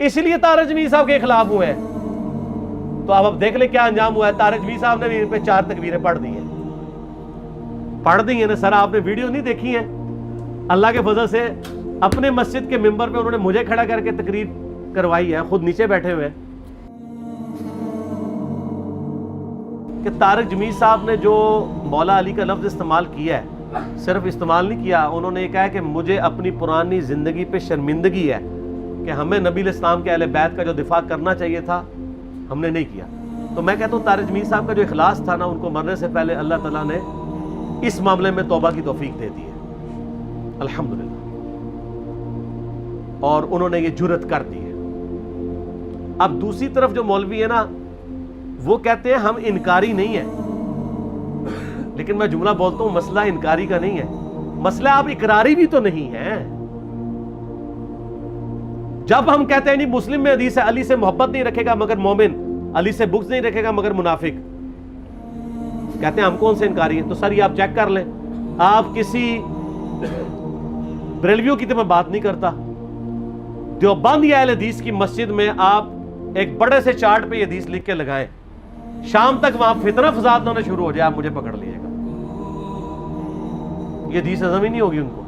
اس لیے طارق جمیل صاحب کے خلاف ہوئے ہیں. تو اب دیکھ لیں کیا انجام ہوا ہے. طارق جمیل صاحب نے بھی ان پہ 4 تکبیریں پڑھ دی ہیں نا سر. آپ نے ویڈیو نہیں دیکھی ہیں؟ اللہ کے فضل سے اپنے مسجد کے ممبر پہ انہوں نے مجھے کھڑا کر کے تقریر کروائی ہے, خود نیچے بیٹھے ہوئے ہیں, کہ طارق جمیل صاحب نے جو مولا علی کا لفظ استعمال کیا ہے, صرف استعمال نہیں کیا, انہوں نے یہ کہا کہ مجھے اپنی پرانی زندگی پہ شرمندگی ہے کہ ہمیں نبی علیہ السلام کے اہل بیت کا جو دفاع کرنا چاہیے تھا ہم نے نہیں کیا. تو میں کہتا ہوں طارق جمیل صاحب کا جو اخلاص تھا نا, ان کو مرنے سے پہلے اللہ تعالیٰ نے اس معاملے میں توبہ کی توفیق دے دی ہے الحمدللہ, اور انہوں نے یہ جرأت کر دی ہے. اب دوسری طرف جو مولوی ہے نا, وہ کہتے ہیں ہم انکاری نہیں ہیں, لیکن میں جملہ بولتا ہوں مسئلہ انکاری کا نہیں ہے, مسئلہ آپ اقراری بھی تو نہیں ہیں. جب ہم کہتے ہیں نہیں مسلم میں حدیث ہے علی سے محبت نہیں رکھے گا مگر مومن, علی سے بغض نہیں رکھے گا مگر منافق, کہتے ہیں ہم کون سے انکاری ہیں. تو سر یہ آپ چیک کر لیں, آپ کسی بریلویوں کی تو میں بات نہیں کرتا, دیوبند یا اہل حدیث کی مسجد میں آپ ایک بڑے سے چارٹ پہ یہ حدیث لکھ کے لگائیں, شام تک وہاں فتنہ فساد ہونا شروع ہو جائے, آپ مجھے پکڑ لیجیے گا, یہ حدیث ہضم ہی نہیں ہوگی ان کو.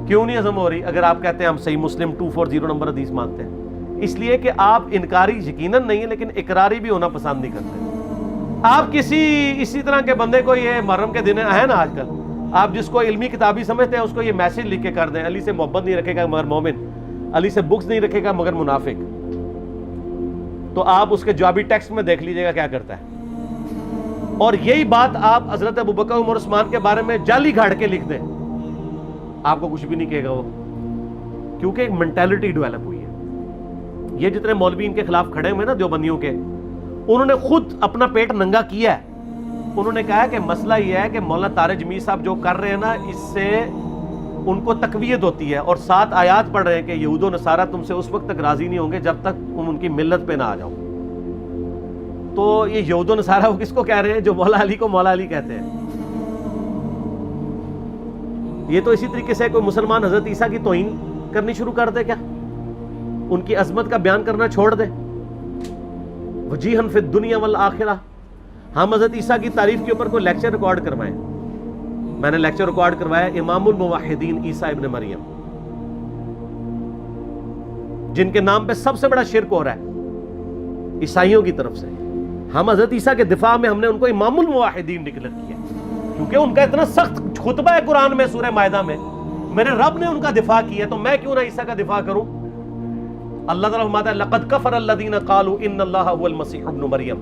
کیوں نہیں ہضم ہو رہی؟ اگر آپ کہتے ہیں ہم صحیح مسلم 240 نمبر حدیث مانتے ہیں, اس لیے کہ آپ انکاری یقیناً نہیں ہے لیکن اقراری بھی ہونا پسند نہیں کرتے. آپ اسی طرح کے بندے کو, یہ محرم کے دن ہے نا آج کل, آپ جس کو علمی کتابی سمجھتے ہیں اس کو یہ میسج لکھ کے کر دیں علی سے محبت نہیں رکھے گا مگر مومن, علی سے بغض نہیں رکھے گا مگر منافق. تو آپ اس کے جوابی ٹیکسٹ میں دیکھ لیجئے گا کیا کرتا ہے. اور یہی بات آپ حضرت ابوبکر عمر عثمان کے بارے میں جعلی گھاڑ کے لکھ دیں, آپ کو کچھ بھی نہیں کہے گا وہ, کیونکہ ایک مینٹیلٹی ڈیولپ ہوئی ہے. یہ جتنے مولوی ان کے خلاف کھڑے ہوئے نا دیوبندیوں کے, انہوں نے خود اپنا پیٹ ننگا کیا ہے. انہوں نے کہا کہ مسئلہ یہ ہے کہ مولانا طارق جمیل صاحب جو کر رہے ہیں نا, اس سے ان کو تقویت ہوتی ہے, اور 7 آیات پڑھ رہے ہیں کہ یہود و نصارہ تم سے اس وقت تک راضی نہیں ہوں گے جب تک تم ان کی ملت پہ نہ آ جاؤ. تو یہ یہود و نصارہ وہ کس کو کہہ رہے ہیں؟ جو مولا علی کو مولا علی کہتے ہیں. یہ تو اسی طریقے سے کوئی مسلمان حضرت عیسیٰ کی توہین کرنی شروع کر دے کیا, ان کی عظمت کا بیان کرنا چھوڑ دے, وجیہن فی الدنیا والآخرہ. ہم حضرت عیسیٰ کی تعریف کے اوپر کوئی لیکچر ریکارڈ کروائیں, میں نے لیکچر ریکارڈ کروایا امام الموحدین عیسیٰ ابن مریم, جن کے نام پہ سب سے بڑا شرک ہو رہا ہے عیسائیوں کی طرف سے. ہم حضرت عیسیٰ کے دفاع میں ہم نے ان کو امام الموحدین ڈکلیئر کیا, کیونکہ ان کا اتنا سخت خطبہ ہے قرآن میں سورہ مائدہ میں, میرے رب نے ان کا دفاع کیا, تو میں کیوں نہ عیسیٰ کا دفاع کروں. اللہ تعالیٰ فرماتا ہے لقد کفر الذین قالوا ان اللہ هو المسیح ابن مریم.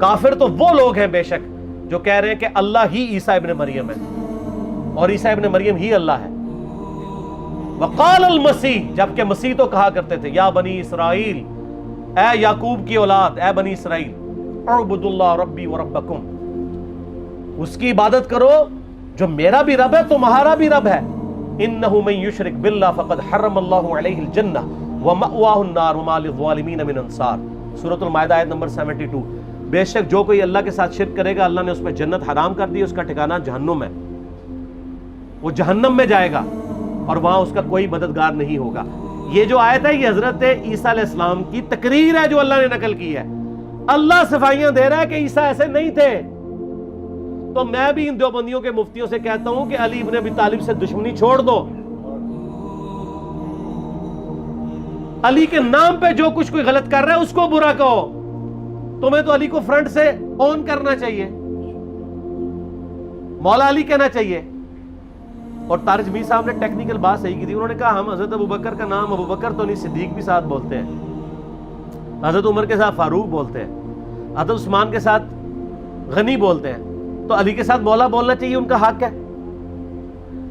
کافر تو وہ لوگ ہیں بے شک جو کہہ رہے ہیں کہ اللہ ہی عیسیٰ ابن مریم ہے اور عیسیٰ ابن مریم ہی اللہ ہے. وقال المسیح, جبکہ مسیح تو کہا کرتے تھے یا بنی اسرائیل, اے یعقوب کی اولاد, اے بنی اسرائیل, اعبدوا اللہ ربی وربکم, اس کی عبادت کرو جو میرا بھی رب ہے تمہارا بھی رب ہے. انہ من یشرک باللہ فقد حرم اللہ علیہ الجنہ ومأواہ النار وما للظالمین من انصار. سورۃ المائدہ آیت نمبر 72. بے شک جو کوئی اللہ کے ساتھ شرک کرے گا اللہ نے اس پہ جنت حرام کر دی, اس کا ٹھکانہ جہنم ہے, وہ جہنم میں جائے گا اور وہاں اس کا کوئی مددگار نہیں ہوگا. یہ جو آیت ہے یہ حضرت عیسیٰ علیہ السلام کی تقریر ہے جو اللہ نے نقل کی ہے. اللہ صفائیاں دے رہا ہے کہ عیسیٰ ایسے نہیں تھے. تو میں بھی ان دیوبندیوں کے مفتیوں سے کہتا ہوں کہ علی ابن ابی طالب سے دشمنی چھوڑ دو. علی کے نام پہ جو کچھ کوئی غلط کر رہا ہے اس کو برا کہو. تمہیں تو علی کو فرنٹ سے اون کرنا چاہیے, مولا علی کہنا چاہیے. اور طارق جمیل صاحب نے ٹیکنیکل بات صحیح کی تھی, انہوں نے کہا ہم حضرت ابوبکر کا نام ابوبکر تو نہیں, صدیق بھی ساتھ بولتے ہیں, حضرت عمر کے ساتھ فاروق بولتے ہیں, حضرت عثمان کے ساتھ غنی بولتے ہیں, تو علی کے ساتھ مولا بولنا چاہیے, ان کا حق ہے.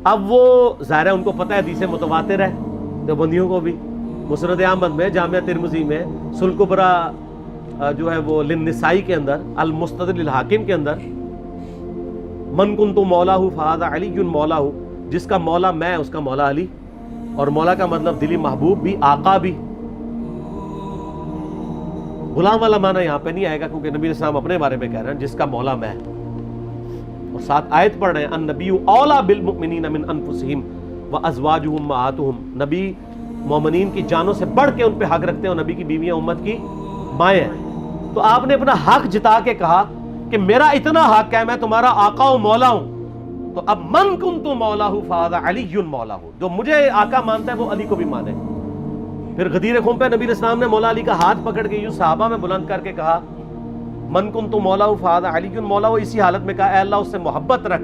اب وہ ظاہر ہے ان کو پتہ ہے حدیث متواتر ہے دیوبندیوں کو بھی, مسند احمد میں, جامعہ ترمذی میں, سنن کبریٰ جو ہے وہ للنسائی کے اندر, المستدرک للحاکم کے اندر, من کنت مولاہ فہذا علی مولاہ, جس کا مولا میں اس کا مولا علی. اور مولا کا مطلب دلی محبوب بھی, آقا بھی. غلام والا معنی یہاں پہ نہیں آئے گا کیونکہ نبی السلام اپنے بارے میں کہہ رہے ہیں جس کا مولا میں. اور ساتھ آیت پڑھ رہے ہیں النبی اولیٰ بالمؤمنین من انفسہم وازواجہ امہاتہم, نبی مومنین کی جانوں سے بڑھ کے ان پہ حق رکھتے ہیں اور نبی کی بیویاں امت کی مائیں ہیں. تو آپ نے اپنا حق جتا کے کہا کہ میرا اتنا حق ہے، میں تمہارا آقا و مولا ہوں. تو اب من کنت مولا ہوں فہذا علی مولا ہوں، جو مجھے آقا مانتا ہے وہ علی کو بھی مانے. پھر غدیر خم پہ نبی علیہ السلام نے مولا علی کا ہاتھ پکڑ کے یوں صحابہ میں بلند کر کے کہا من کنت مولا ہوں فہذا علی مولا ہوں. اسی حالت میں کہا اے اللہ اس سے محبت رکھ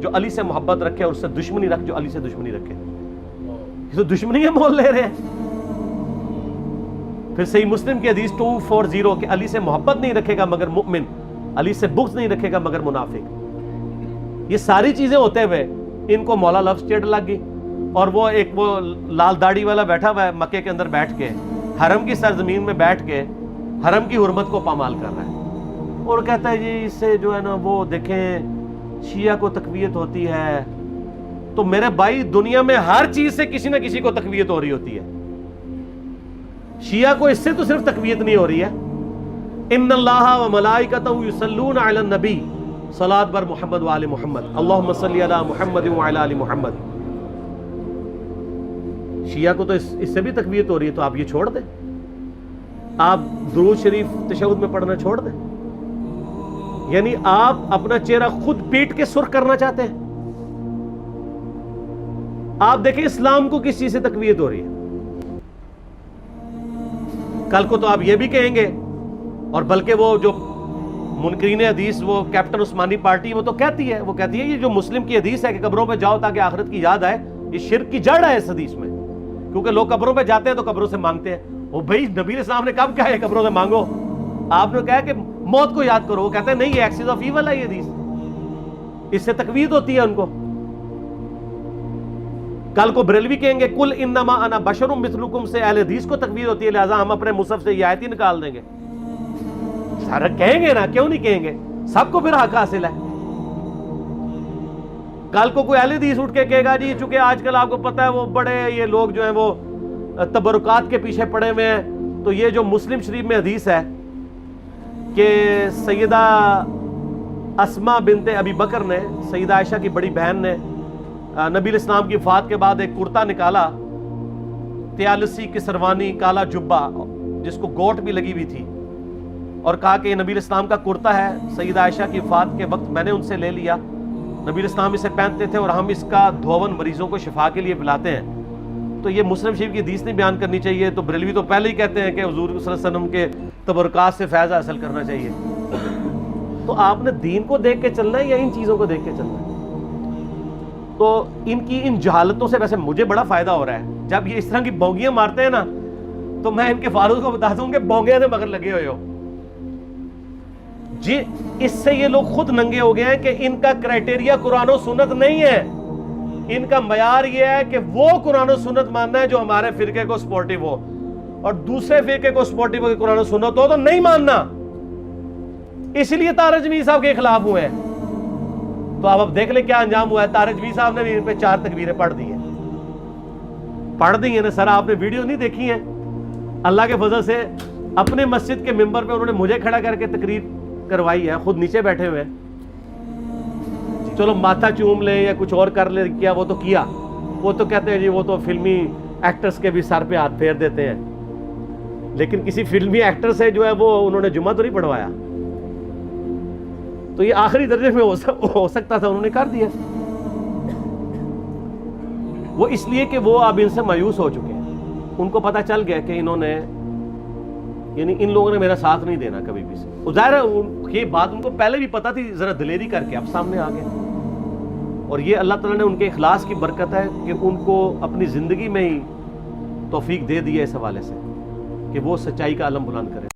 جو علی سے محبت رکھے، اور اس سے دشمنی رکھ جو علی سے دشمنی رکھے. یہ تو دشمنی ہے مول لے رہے ہیں. پھر صحیح مسلم کی حدیث 240 کہ علی سے محبت نہیں رکھے گا مگر مؤمن، علی سے بغض نہیں رکھے گا مگر منافق. یہ ساری چیزیں ہوتے ہوئے ان کو مولا لفظ چڑ لگ گئی، اور وہ لال داڑھی والا بیٹھا ہوا ہے مکے کے اندر بیٹھ کے، حرم کی سرزمین میں بیٹھ کے حرم کی حرمت کو پامال کر رہا ہے، اور کہتا ہے جی اس سے جو ہے نا وہ دیکھیں شیعہ کو تقویت ہوتی ہے. تو میرے بھائی دنیا میں ہر چیز سے کسی نہ کسی کو تقویت ہو رہی ہوتی ہے. شیعہ کو اس سے تو صرف تقویت نہیں ہو رہی ہے. ان اللہ و ملائکتہ یصلون علی النبی صلاۃ بر محمد و آل محمد اللہم صلی علی محمد و علی آل محمد. شیعہ کو تو اس سے بھی تقویت ہو رہی ہے. تو آپ یہ چھوڑ دیں، آپ درود شریف تشہد میں پڑھنا چھوڑ دیں. یعنی آپ اپنا چہرہ خود پیٹ کے سرخ کرنا چاہتے ہیں. آپ دیکھیں اسلام کو کس چیز سے تقویت ہو رہی ہے. کل کو تو آپ یہ بھی کہیں گے، اور بلکہ وہ جو منکرین حدیث وہ کیپٹن عثمانی پارٹی وہ تو کہتی ہے یہ جو مسلم کی حدیث ہے کہ قبروں پہ جاؤ تاکہ آخرت کی یاد آئے، یہ شرک کی جڑ ہے اس حدیث میں. کیونکہ لوگ قبروں پہ جاتے ہیں تو قبروں سے مانگتے ہیں. وہ بھائی نبی علیہ السلام نے کب کہا ہے قبروں سے مانگو؟ آپ نے کہا کہ موت کو یاد کرو. وہ کہتے ہیں نہیں یہ ایکسس آف ایول ہے یہ حدیث، اس سے تقویت ہوتی ہے ان کو. کل کو بریلوی کہیں گے کل انما انا بشر مثلکم سے اہل حدیث کو تقویت ہوتی ہے، لہٰذا ہم اپنے مصحف سے یہ آیت ہی نکال دیں گے. سارا کہیں گے نا، کیوں نہیں کہیں گے؟ سب کو پھر حق حاصل ہے. کل کو کوئی اہل حدیث اٹھ کے کہے گا جی چونکہ آج کل آپ کو پتہ ہے وہ بڑے یہ لوگ جو ہیں وہ تبرکات کے پیچھے پڑے ہوئے ہیں، تو یہ جو مسلم شریف میں حدیث ہے کہ سیدہ اسما بنت ابی بکر نے، سیدہ عائشہ کی بڑی بہن نے نبی علیہ السلام کی وفات کے بعد ایک کرتا نکالا، تیالسی کسروانی کالا جبہ جس کو گوٹ بھی لگی ہوئی تھی، اور کہا کہ یہ نبی علیہ السلام کا کرتا ہے، سیدہ عائشہ کی وفات کے وقت میں نے ان سے لے لیا. نبی علیہ السلام اسے پہنتے تھے اور ہم اس کا دھون مریضوں کو شفا کے لیے پلاتے ہیں. تو یہ مسلم شریف کی حدیث نہیں بیان کرنی چاہیے. تو بریلوی تو پہلے ہی کہتے ہیں کہ حضور صلی اللہ علیہ وسلم کے تبرکات سے فیض حاصل کرنا چاہیے. تو آپ نے دین کو دیکھ کے چلنا ہے یا ان چیزوں کو دیکھ کے چلنا ہے؟ تو ان کی ان جہالتوں سے ویسے مجھے بڑا فائدہ ہو رہا ہے. جب یہ اس طرح کی بونگیاں مارتے ہیں نا تو میں ان کے فاروق کو بتا دوں کہ بونگیاں سے مگر لگے ہوئے ہو جی. اس سے یہ لوگ خود ننگے ہو گئے ہیں کہ ان کا کرائٹیریا قرآن و سنت نہیں ہے. ان کا معیار یہ ہے کہ وہ قرآن و سنت ماننا ہے جو ہمارے فرقے کو سپورٹیو ہو، اور دوسرے فرقے کو سپورٹیو ہو کہ قرآن و سنت ہو تو نہیں ماننا. اس لیے طارق جمیل صاحب کے خلاف ہوئے ہیں. تو اب دیکھ لیں کیا انجام ہوا ہے. طارق جمیل صاحب نے بھی ان پہ 4 تکبیریں پڑھ دی ہیں نا سر. آپ نے ویڈیو نہیں دیکھی ہیں؟ اللہ کے فضل سے اپنے مسجد کے ممبر پہ انہوں نے مجھے کھڑا کر کے تقریر کروائی ہے، خود نیچے بیٹھے ہوئے ہیں. چلو ماتھا چوم لیں یا کچھ اور کر لیں کیا، وہ تو کیا. وہ تو کہتے ہیں جی وہ تو فلمی ایکٹرز کے بھی سر پہ ہاتھ پھیر دیتے ہیں، لیکن کسی فلمی ایکٹر سے جو ہے وہ انہوں نے جمعہ تو نہیں پڑھوایا. تو یہ آخری درجے میں ہو سکتا تھا، انہوں نے کر دیا. وہ اس لیے کہ وہ اب ان سے مایوس ہو چکے ہیں. ان کو پتہ چل گیا کہ انہوں نے یعنی ان لوگوں نے میرا ساتھ نہیں دینا کبھی بھی. ظاہر ہے یہ بات ان کو پہلے بھی پتہ تھی، ذرا دلیری کر کے اب سامنے آ گئے. اور یہ اللہ تعالیٰ نے ان کے اخلاص کی برکت ہے کہ ان کو اپنی زندگی میں ہی توفیق دے دی ہے اس حوالے سے کہ وہ سچائی کا علم بلند کرے.